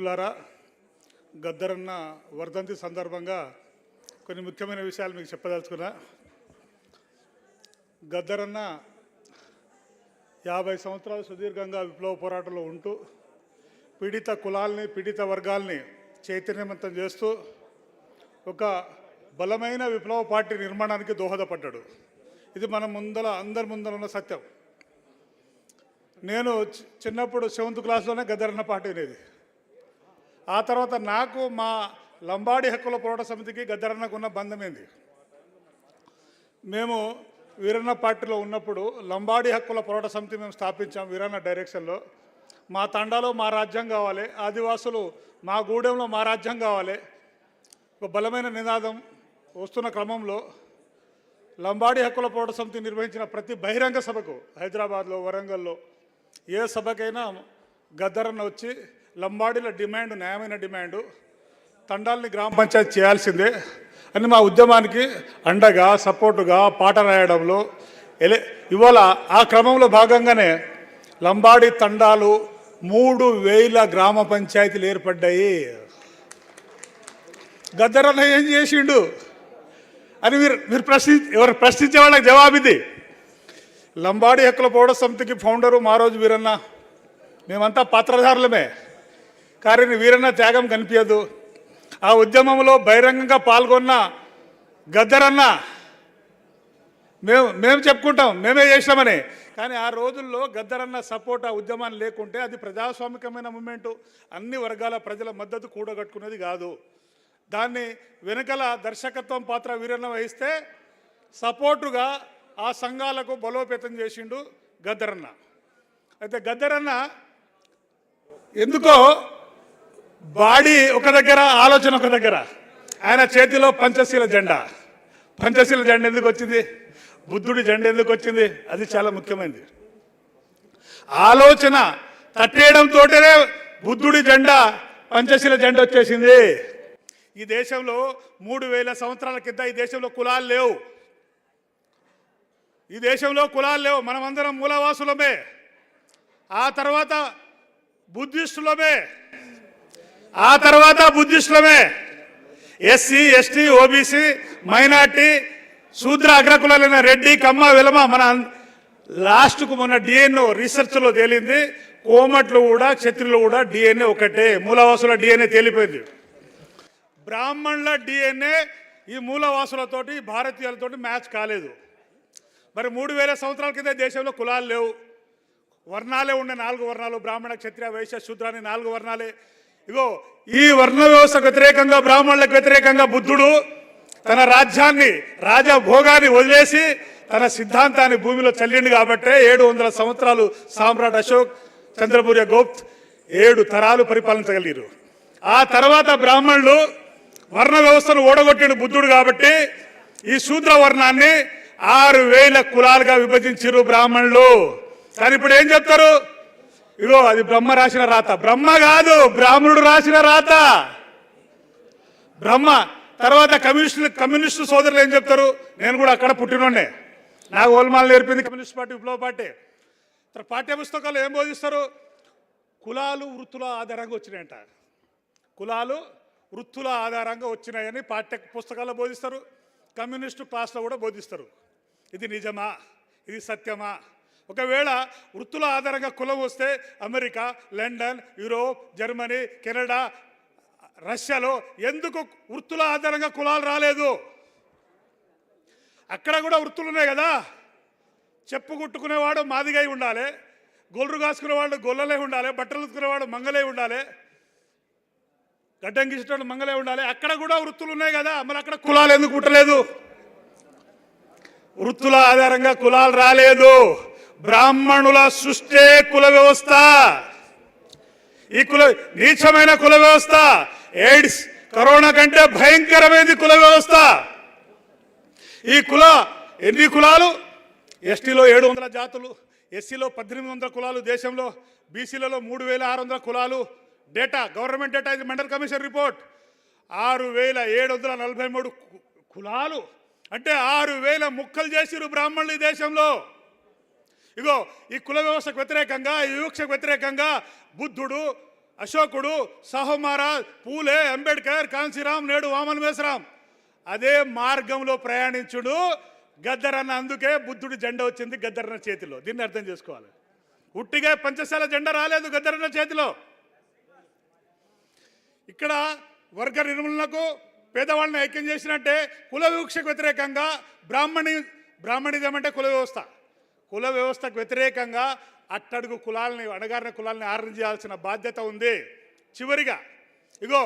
మిత్రులారా, గద్దరన్న వర్ధంతి సందర్భంగా కొన్ని ముఖ్యమైన విషయాలు మీకు చెప్పదలుచుకున్నా. గద్దరన్న 50 సంవత్సరాలు సుదీర్ఘంగా విప్లవ పోరాటంలో ఉంటూ పీడిత కులాల్ని, పీడిత వర్గాల్ని చైతన్యవంతం చేస్తూ ఒక బలమైన విప్లవ పార్టీ నిర్మాణానికి దోహదపడ్డాడు. ఇది మన అందరి ముందర ఉన్న సత్యం. నేను చిన్నప్పుడు 7th క్లాస్లోనే గద్దరన్న పాట వినేది. ఆ తర్వాత నాకు మా లంబాడి హక్కుల పోరాట సమితికి గద్దరన్నకున్న బంధమైంది. మేము వీరన్న పార్టీలో ఉన్నప్పుడు లంబాడి హక్కుల పోరాట సమితి మేము స్థాపించాం వీరన్న డైరెక్షన్లో. మా తండాలో మా రాజ్యం కావాలి, ఆదివాసులు మా గూడెంలో మా రాజ్యం కావాలి, ఒక బలమైన నినాదం వస్తున్న క్రమంలో లంబాడి హక్కుల పోరాట సమితి నిర్వహించిన ప్రతి బహిరంగ సభకు హైదరాబాద్లో, వరంగల్లో ఏ సభకైనా గద్దరన్న వచ్చి లంబాడీల డిమాండ్ న్యాయమైన డిమాండు, తండాల్ని గ్రామ పంచాయతీ చేయాల్సిందే అని మా ఉద్యమానికి అండగా సపోర్టుగా పాట రాయడంలో ఇవాళ ఆ క్రమంలో భాగంగానే లంబాడీ తండాలు 3000 గ్రామ పంచాయతీలు ఏర్పడ్డాయి. గద్దరన్న ఏం చేసిండు అని మీరు ఎవరు ప్రశ్నించే వాళ్ళకి జవాబిది. లంబాడి హక్కుల పోరాట సమితికి ఫౌండరు మా రోజు వీరన్న, మేమంతా పాత్రధారులమే. కానీ వీరన్న త్యాగం కనిపించదు. ఆ ఉద్యమంలో బహిరంగంగా పాల్గొన్న గద్దరన్న మేము చెప్పుకుంటాం మేమే చేసినామని. కానీ ఆ రోజుల్లో గద్దరన్న సపోర్ట్ ఆ ఉద్యమాన్ని లేకుంటే అది ప్రజాస్వామికమైన మూమెంటు, అన్ని వర్గాల ప్రజల మద్దతు కూడగట్టుకునేది కాదు. దాన్ని వెనుకల దర్శకత్వం పాత్ర వీరన్న వహిస్తే సపోర్టుగా ఆ సంఘాలకు బలోపేతం చేసిండు గద్దరన్న. అయితే గద్దరన్న ఎందుకో బాడీ ఒక దగ్గర, ఆలోచన ఒక దగ్గర. ఆయన చేతిలో పంచశీల జెండా. పంచశీల జెండా ఎందుకు వచ్చింది? బుద్ధుడి జెండా ఎందుకు వచ్చింది? అది చాలా ముఖ్యమైనది. ఆలోచన తట్టేయడంతోనే బుద్ధుడి జెండా, పంచశీల జెండా వచ్చేసింది. ఈ దేశంలో 3000 సంవత్సరాల కింద ఈ దేశంలో కులాలు లేవు. ఈ దేశంలో కులాలు లేవు. మనమందరం మూలవాసులమే. ఆ తర్వాత బుద్ధిస్టులమే. ఎస్సీ, ఎస్టీ, ఓబీసీ, మైనార్టీ, శూద్ర అగ్రకులాలైన రెడ్డి, కమ్మ, విలమ. మన లాస్ట్కు మొన్న డిఎన్ఏ రీసెర్చ్లో తేలింది, కోమట్లు కూడా క్షత్రియులు కూడా డిఎన్ఏ ఒకటే. మూలవాసుల డిఎన్ఏ తేలిపోయింది. బ్రాహ్మణుల డిఎన్ఏ ఈ మూలవాసులతోటి, భారతీయులతోటి మ్యాచ్ కాలేదు. మరి 3000 సంవత్సరాల కింద దేశంలో కులాలు లేవు, వర్ణాలే ఉండే. 4 వర్ణాలు, బ్రాహ్మణ, క్షత్రియ, వైశ్య, శూద్రాన్ని 4 వర్ణాలే. ఇగో ఈ వర్ణ వ్యవస్థకు వ్యతిరేకంగా, బ్రాహ్మణులకు వ్యతిరేకంగా బుద్ధుడు తన రాజ్యాన్ని, రాజభోగాన్ని వదిలేసి తన సిద్ధాంతాన్ని భూమిలో చల్లిండు. కాబట్టి 700 సంవత్సరాలు సామ్రాట్ అశోక్, చంద్రపూర్య గోప్త్ 7 తరాలు పరిపాలించగలిగారు. ఆ తర్వాత బ్రాహ్మణులు వర్ణ వ్యవస్థను ఓడగొట్టిండు బుద్ధుడు. కాబట్టి ఈ శూద్ర వర్ణాన్ని 6000 కులాలుగా విభజించారు బ్రాహ్మణులు. కానీ ఇప్పుడు ఏం చెప్తారు? ఇగో అది బ్రహ్మ రాసిన రాత. బ్రహ్మ కాదు, బ్రాహ్మణుడు రాసిన రాత. బ్రహ్మ తర్వాత కమ్యూనిస్టు సోదరులు ఏం చెప్తారు? నేను కూడా అక్కడ పుట్టినోడే, నాకు ఓల్మాలు నేర్పింది కమ్యూనిస్ట్ పార్టీ, విప్లవ పార్టీ. పాఠ్య పుస్తకాలు ఏం బోధిస్తారు? కులాలు వృత్తుల ఆధారంగా వచ్చినాయంట. కులాలు వృత్తుల ఆధారంగా వచ్చినాయని పాఠ్య పుస్తకాల్లో బోధిస్తారు, కమ్యూనిస్టు క్లాస్లో కూడా బోధిస్తారు. ఇది నిజమా? ఇది సత్యమా? ఒకవేళ వృత్తుల ఆధారంగా కులం వస్తే America, London, Europe, Germany, Canada, రష్యాలో ఎందుకు వృత్తుల ఆధారంగా కులాలు రాలేదు? అక్కడ కూడా వృత్తులు ఉన్నాయి కదా. చెప్పు కుట్టుకునేవాడు మాదిగై ఉండాలి, గొల్లు కాసుకునేవాడు గొల్లలే ఉండాలి, బట్టలు ఉతుకునేవాడు మంగలే ఉండాలి, గడ్డం గీసేవాడు మంగలే ఉండాలి. అక్కడ కూడా వృత్తులు ఉన్నాయి కదా. మరి అక్కడ కులాలు ఎందుకు పుట్టలేదు? వృత్తుల ఆధారంగా కులాలు రాలేదు. బ్రాహ్మణుల సృష్టే కుల వ్యవస్థ. ఈ నీచమైన కుల వ్యవస్థ, ఎయిడ్స్, కరోనా కంటే భయంకరమైనది కుల వ్యవస్థ. ఈ ఎన్ని కులాలు? ఎస్టీలో 700 జాతులు, ఎస్సీలో 1800 కులాలు దేశంలో, బీసీలలో 3600 కులాలు. డేటా, గవర్నమెంట్ డేటా, ఇది మండల్ కమిషన్ రిపోర్ట్. 6743 కులాలు అంటే 6000 ముక్కలు చేసిరు బ్రాహ్మణులు ఈ దేశంలో. ఇగో ఈ కుల వ్యవస్థకు వ్యతిరేకంగా, ఈ వివక్షకు వ్యతిరేకంగా బుద్ధుడు, అశోకుడు, సాహు మహారాజ్, పూలే, అంబేద్కర్, కాంశీరామ్, నేడు వామన్ మేసరాం అదే మార్గంలో ప్రయాణించుడు గద్దరన్న. అందుకే బుద్ధుడి జెండా వచ్చింది గద్దరన్న చేతిలో. దీన్ని అర్థం చేసుకోవాలి. ఉట్టిగా పంచశాల జెండా రాలేదు గద్దరన్న చేతిలో. ఇక్కడ వర్గ నిర్మూలనకు పేదవాళ్ళని ఐక్యం చేసినట్టే కుల వివక్షకు వ్యతిరేకంగా బ్రాహ్మణిజం అంటే కుల వ్యవస్థకు వ్యతిరేకంగా అట్టడుగు కులాలని, అణగారిన కులాలని ఆర్డర్ చేయాల్సిన బాధ్యత ఉంది. చివరిగా ఇగో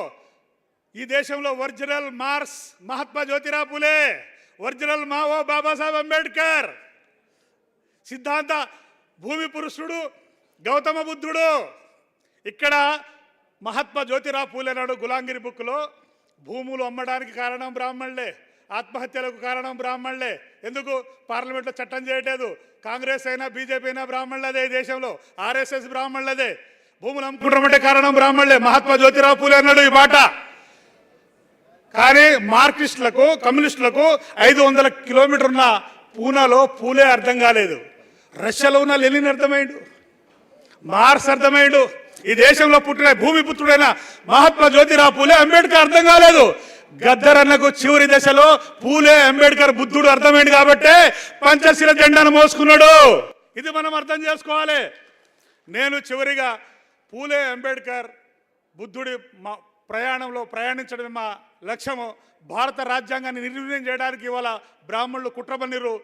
ఈ దేశంలో original Mars Mahatma Jyotirao Phule, original Mao Babasaheb Ambedkar, సిద్ధాంత భూమి పురుషుడు గౌతమ బుద్ధుడు. ఇక్కడ మహాత్మా జ్యోతిరావు పూలే నాడు గులాంగిరి బుక్లో భూములు అమ్మడానికి కారణం బ్రాహ్మణులే, ఆత్మహత్యలకు కారణం బ్రాహ్మణులే. ఎందుకు పార్లమెంట్లో చట్టం చేయట్లేదు? కాంగ్రెస్ అయినా బీజేపీ అయినా బ్రాహ్మణులదే. ఈ దేశంలో ఆర్ఎస్ఎస్ బ్రాహ్మణులదే. భూములు అమ్ముకుంటామంటే కారణం బ్రాహ్మణులే. మహాత్మా జ్యోతిరావు పూలే అన్నాడు ఈ మాట. కానీ మార్క్సిస్టులకు, కమ్యూనిస్టులకు 500 కిలోమీటర్ ఉన్న పూనాలో పూలే అర్థం కాలేదు. రష్యాలో ఉన్న లెనిన్ అర్థమైండు, మార్క్స్ అర్థమైండు. ఈ దేశంలో పుట్టిన భూమిపుత్రుడైన మహాత్మా జ్యోతిరావు పూలే, అంబేద్కర్ అర్థం కాలేదు. గద్దరన్నకు చివరి దశలో పూలే, అంబేద్కర్, బుద్ధుడు అర్థమైంది కాబట్టే పంచశీల జెండాను మోసుకున్నాడు. ఇది మనం అర్థం చేసుకోవాలి. నేను చివరిగా పూలే, అంబేద్కర్, బుద్ధుడి ప్రయాణంలో ప్రయాణించడమే మా లక్ష్యము. భారత రాజ్యాంగాన్ని నిర్వీర్యం చేయడానికి ఇవాళ బ్రాహ్మణులు కుట్రబన్నిరు.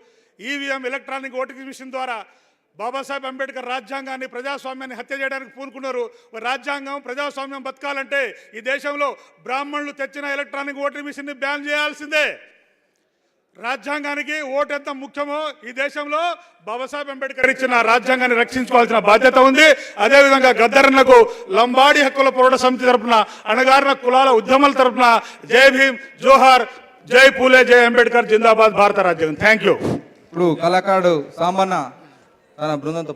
ఈవీఎం, ఎలక్ట్రానిక్ ఓటింగ్ మిషన్ ద్వారా బాబాసాహెబ్ అంబేద్కర్ రాజ్యాంగాన్ని, ప్రజాస్వామ్యాన్ని హత్య చేయడానికి పూనుకున్నారు. రాజ్యాంగం, ప్రజాస్వామ్యం బతకాలంటే ఈ దేశంలో బ్రాహ్మణులు తెచ్చిన ఎలక్ట్రానిక్ ఓటింగ్ మిషన్ని బ్యాన్ చేయాల్సిందే. రాజ్యాంగానికి ఓటు ఎంత ముఖ్యమో ఈ దేశంలో బాబాసాహెబ్ అంబేద్కర్ ఇచ్చిన రాజ్యాంగాన్ని రక్షించుకోవాల్సిన బాధ్యత ఉంది. అదేవిధంగా గద్దరన్నకు లంబాడీ హక్కుల పోరాట సమితి తరఫున, అణగారిన కులాల ఉద్యమాల తరఫున జై భీమ్, జోహార్, జై పూలే, జై అంబేద్కర్, జిందాబాద్, భారత రాజ్యాంగం. Thank you. ఇప్పుడు కళాకారుడు సాంబన్న తన బృందంతో